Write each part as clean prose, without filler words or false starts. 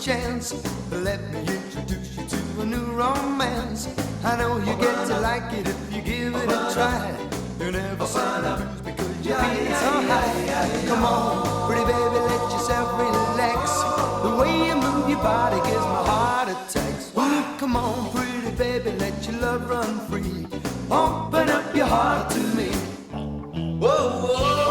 Chance. Let me introduce you to a new romance. I know you get to like it if you give it a try. You never say the blues because you're feeling so high. Come on, pretty baby, let yourself relax. The way you move your body gives my heart attacks. Come on, pretty baby, let your love run free. Open up your heart to me. Whoa, whoa.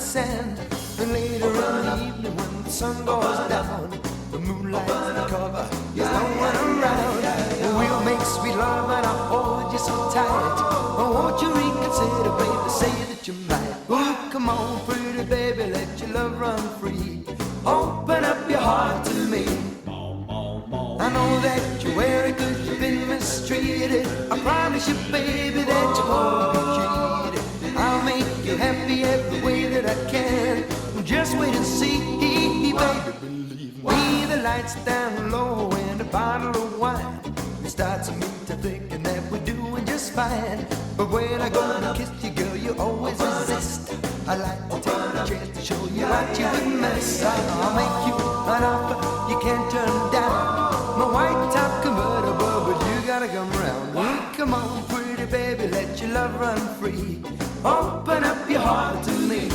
Sand. And later in the evening when the sun goes down, the moonlight's the cover, there's no one around. We'll make sweet love and I'll hold you so tight. Oh, won't you reconsider, baby, say that you might. Oh, come on, pretty baby, let your love run free. Open up your heart to me. I know that you're weary cause you've been mistreated. I promise you, baby, that you won't be cheated. I'll make you happy every way that I can. Just wait and see, baby, believe me. The lights down low and a bottle of wine. It starts me to thinking that we're doing just fine. But when I go to kiss you, girl, you always resist. I like to take a chance to show you what you would miss. I'll make you an offer you can't turn down. My white top convertible, but you gotta come round. Come on, pretty baby, let your love run free. Open up your heart to me.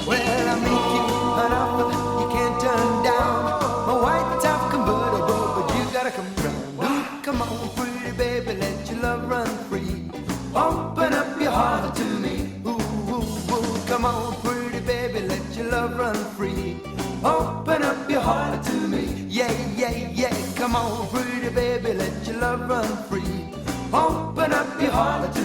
Well, I make you an offer you can't turn down. My white top convertible, but you gotta come round. Come on, pretty baby, let your love run free. Open up your heart to me. Come on, pretty baby, let your love run free. Open up your heart to me. Yeah, yeah, yeah. Come on, pretty baby, let your love run free. Open up your heart to me.